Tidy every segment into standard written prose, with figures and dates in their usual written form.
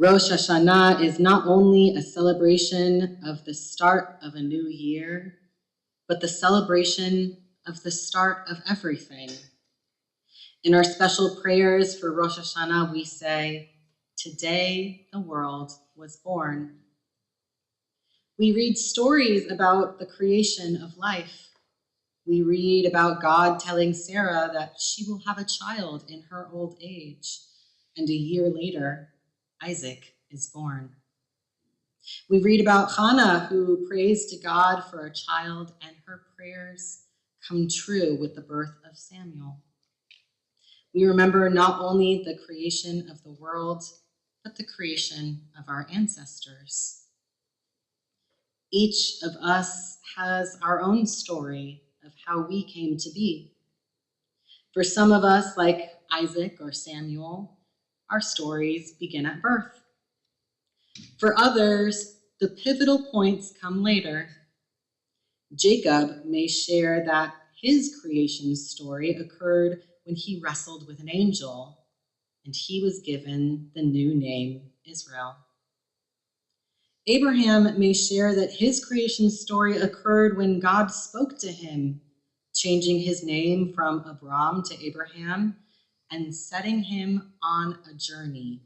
Rosh Hashanah is not only a celebration of the start of a new year, but the celebration of the start of everything. In our special prayers for Rosh Hashanah, we say, "Today the world was born." We read stories about the creation of life. We read about God telling Sarah that she will have a child in her old age, and a year later, Isaac is born. We read about Hannah, who prays to God for a child, and her prayers come true with the birth of Samuel. We remember not only the creation of the world, but the creation of our ancestors. Each of us has our own story of how we came to be. For some of us, like Isaac or Samuel, our stories begin at birth. For others, the pivotal points come later. Jacob may share that his creation story occurred when he wrestled with an angel, and he was given the new name Israel. Abraham may share that his creation story occurred when God spoke to him, changing his name from Abram to Abraham and setting him on a journey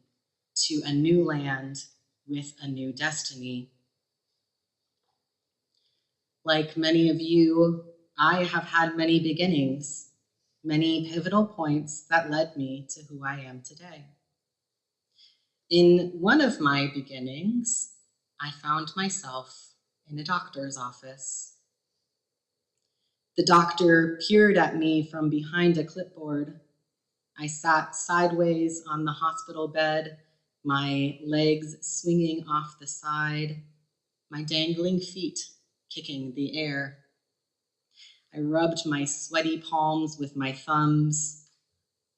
to a new land with a new destiny. Like many of you, I have had many beginnings, many pivotal points that led me to who I am today. In one of my beginnings, I found myself in a doctor's office. The doctor peered at me from behind a clipboard. I sat sideways on the hospital bed, my legs swinging off the side, my dangling feet kicking the air. I rubbed my sweaty palms with my thumbs.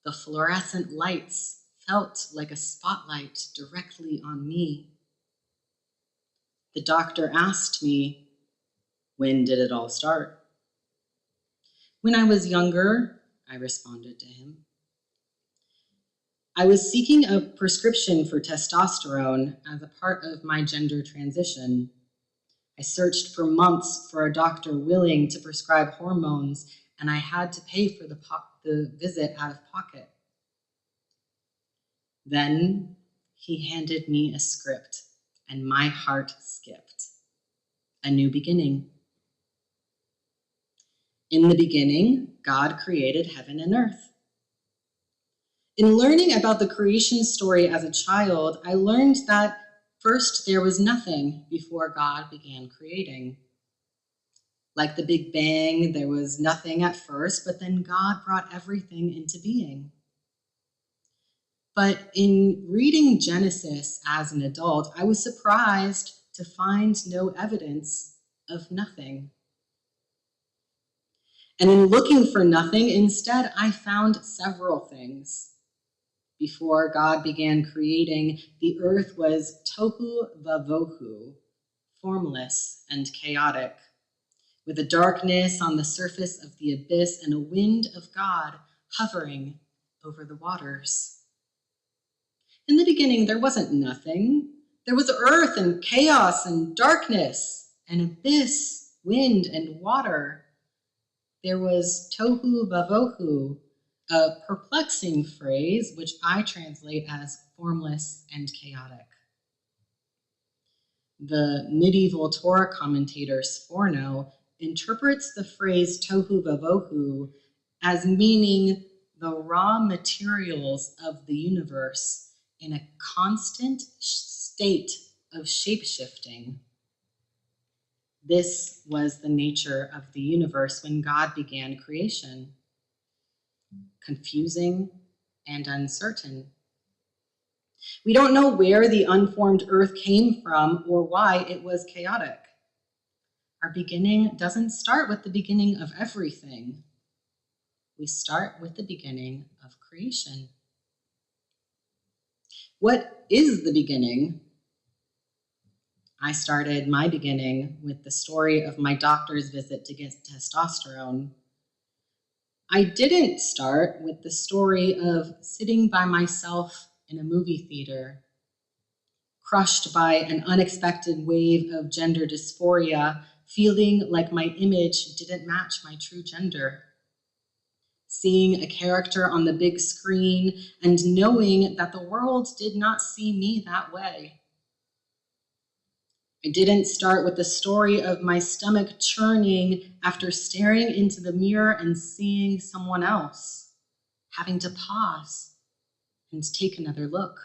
The fluorescent lights felt like a spotlight directly on me. The doctor asked me, "When did it all start?" "When I was younger," I responded to him. I was seeking a prescription for testosterone as a part of my gender transition. I searched for months for a doctor willing to prescribe hormones, and I had to pay for the visit out of pocket. Then he handed me a script, and my heart skipped. A new beginning. In the beginning, God created heaven and earth. In learning about the creation story as a child, I learned that first there was nothing before God began creating. Like the Big Bang, there was nothing at first, but then God brought everything into being. But in reading Genesis as an adult, I was surprised to find no evidence of nothing. And in looking for nothing, instead, I found several things. Before God began creating, the earth was tohu vavohu, formless and chaotic, with a darkness on the surface of the abyss and a wind of God hovering over the waters. In the beginning, there wasn't nothing. There was earth and chaos and darkness, an abyss, wind and water. There was tohu vavohu, a perplexing phrase which I translate as formless and chaotic. The medieval Torah commentator Sforno interprets the phrase tohu vavohu as meaning the raw materials of the universe in a constant state of shape-shifting. This was the nature of the universe when God began creation. Confusing and uncertain. We don't know where the unformed earth came from or why it was chaotic. Our beginning doesn't start with the beginning of everything. We start with the beginning of creation. What is the beginning? I started my beginning with the story of my doctor's visit to get testosterone. I didn't start with the story of sitting by myself in a movie theater. crushed by an unexpected wave of gender dysphoria, feeling like my image didn't match my true gender. Seeing a character on the big screen and knowing that the world did not see me that way. I didn't start with the story of my stomach churning after staring into the mirror and seeing someone else, having to pause and take another look.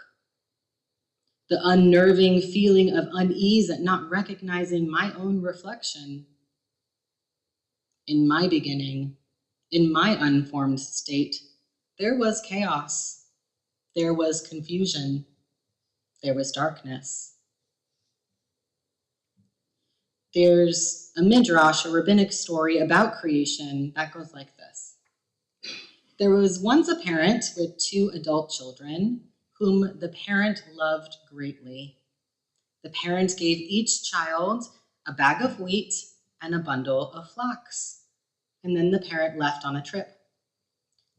The unnerving feeling of unease at not recognizing my own reflection. In my beginning, in my unformed state, there was chaos, there was confusion, there was darkness. There's a midrash, a rabbinic story about creation that goes like this. There was once a parent with 2 adult children whom the parent loved greatly. The parent gave each child a bag of wheat and a bundle of flax, and then the parent left on a trip.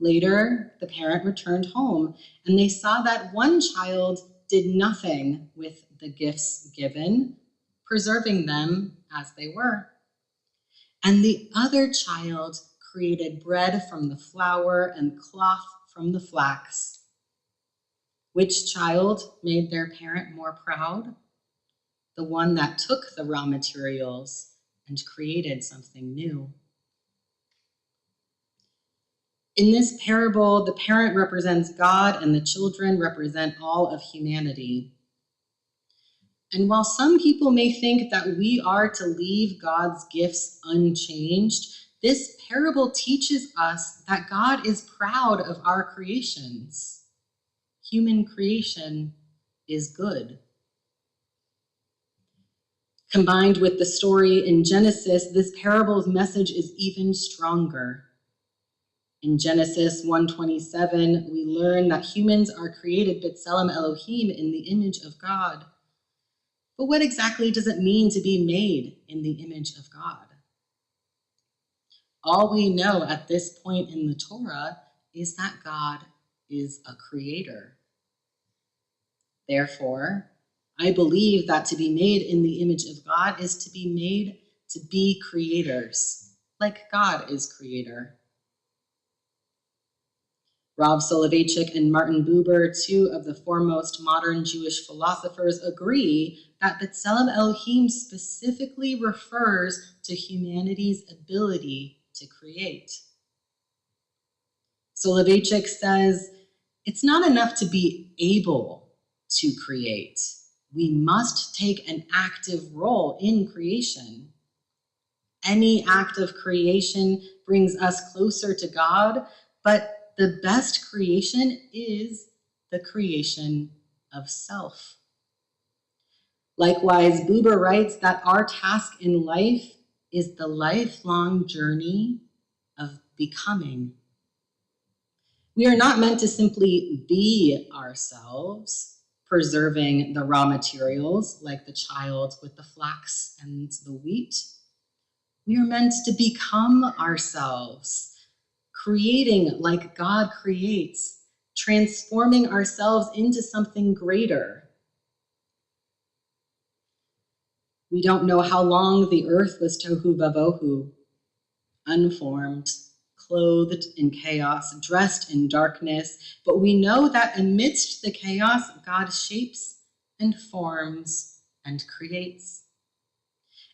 Later, the parent returned home, and they saw that one child did nothing with the gifts given, preserving them as they were. And the other child created bread from the flour and cloth from the flax. Which child made their parent more proud? The one that took the raw materials and created something new. In this parable, the parent represents God and the children represent all of humanity. And while some people may think that we are to leave God's gifts unchanged, this parable teaches us that God is proud of our creations. Human creation is good. Combined with the story in Genesis, this parable's message is even stronger. In Genesis 1:27, we learn that humans are created b'tselem Elohim, in the image of God. But what exactly does it mean to be made in the image of God? All we know at this point in the Torah is that God is a creator. Therefore, I believe that to be made in the image of God is to be made to be creators, like God is creator. Rav Soloveitchik and Martin Buber, 2 of the foremost modern Jewish philosophers, agree that b'tselem Elohim specifically refers to humanity's ability to create. Soloveitchik says, it's not enough to be able to create. We must take an active role in creation. Any act of creation brings us closer to God, but the best creation is the creation of self. Likewise, Buber writes that our task in life is the lifelong journey of becoming. We are not meant to simply be ourselves, preserving the raw materials like the child with the flax and the wheat. We are meant to become ourselves, creating like God creates, transforming ourselves into something greater. We don't know how long the earth was tohu vabohu, unformed, clothed in chaos, dressed in darkness, but we know that amidst the chaos, God shapes and forms and creates.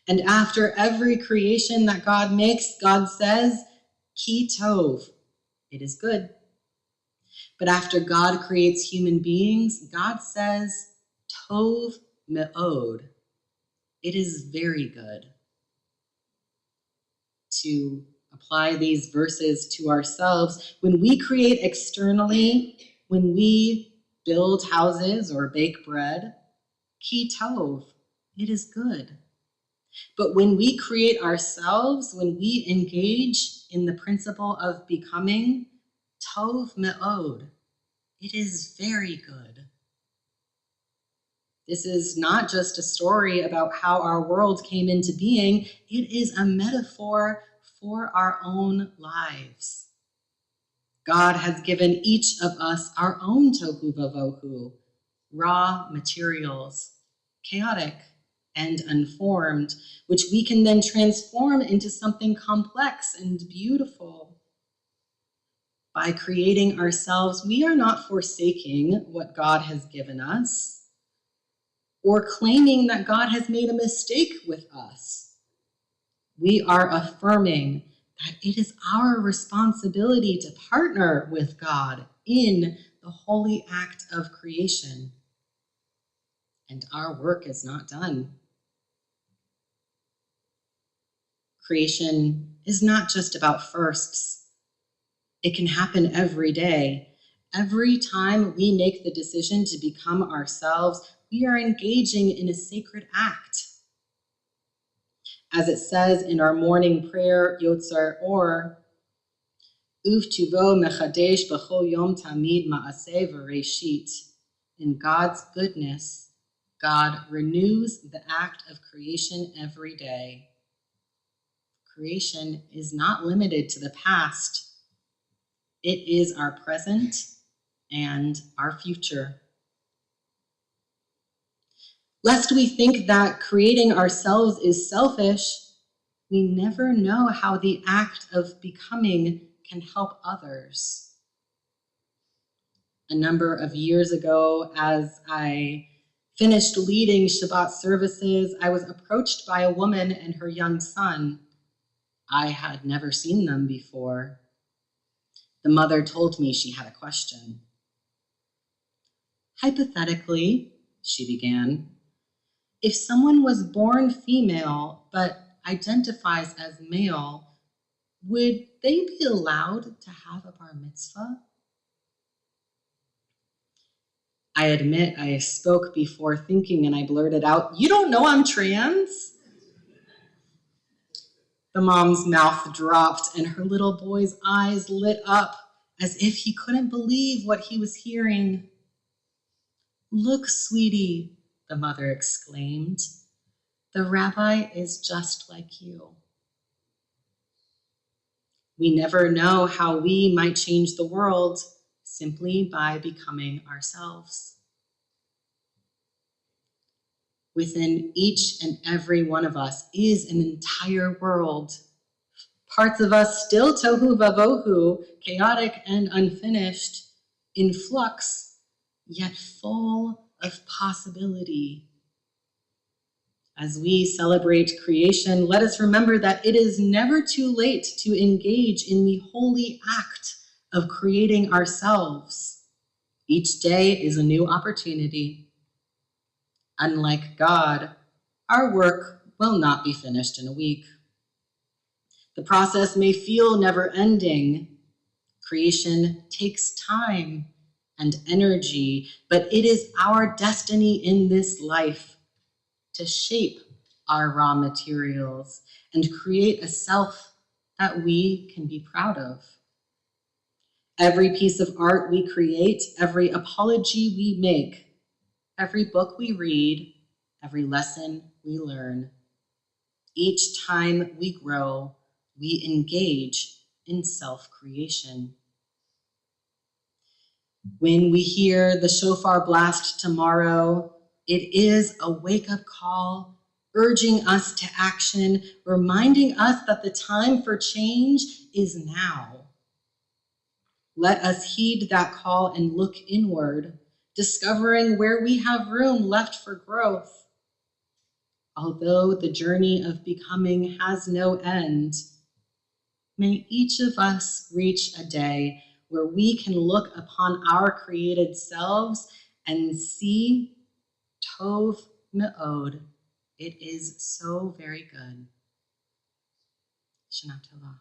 And after every creation that God makes, God says, Ki tov, it is good. But after God creates human beings, God says, Tov me'od, it is very good. To apply these verses to ourselves, when we create externally, when we build houses or bake bread, Ki tov, it is good. But when we create ourselves, when we engage in the principle of becoming, Tov me'od, it is very good. This is not just a story about how our world came into being, it is a metaphor for our own lives. God has given each of us our own tohu vavohu, raw materials, chaotic and unformed, which we can then transform into something complex and beautiful. By creating ourselves, we are not forsaking what God has given us or claiming that God has made a mistake with us. We are affirming that it is our responsibility to partner with God in the holy act of creation. And our work is not done. Creation is not just about firsts. It can happen every day. Every time we make the decision to become ourselves, we are engaging in a sacred act. As it says in our morning prayer, Yotzar Or, Uv tuvo mechadesh b'chol yom tamid ma'aseh v'reishit. In God's goodness, God renews the act of creation every day. Creation is not limited to the past. It is our present and our future. Lest we think that creating ourselves is selfish, we never know how the act of becoming can help others. A number of years ago, as I finished leading Shabbat services, I was approached by a woman and her young son. I had never seen them before. The mother told me she had a question. Hypothetically, she began, if someone was born female but identifies as male, would they be allowed to have a bar mitzvah? I admit I spoke before thinking and I blurted out, "You don't know I'm trans?" The mom's mouth dropped and her little boy's eyes lit up as if he couldn't believe what he was hearing. "Look, sweetie," the mother exclaimed. "The rabbi is just like you." We never know how we might change the world simply by becoming ourselves. Within each and every one of us is an entire world. Parts of us still tohu vavohu, chaotic and unfinished, in flux, yet full of possibility. As we celebrate creation, let us remember that it is never too late to engage in the holy act of creating ourselves. Each day is a new opportunity. Unlike God, our work will not be finished in a week. The process may feel never-ending. Creation takes time and energy, but it is our destiny in this life to shape our raw materials and create a self that we can be proud of. Every piece of art we create, every apology we make, every book we read, every lesson we learn, each time we grow, we engage in self-creation. When we hear the shofar blast tomorrow, it is a wake-up call, urging us to action, reminding us that the time for change is now. Let us heed that call and look inward, discovering where we have room left for growth. Although the journey of becoming has no end, may each of us reach a day where we can look upon our created selves and see Tov Me'od. It is so very good. Shana Tova.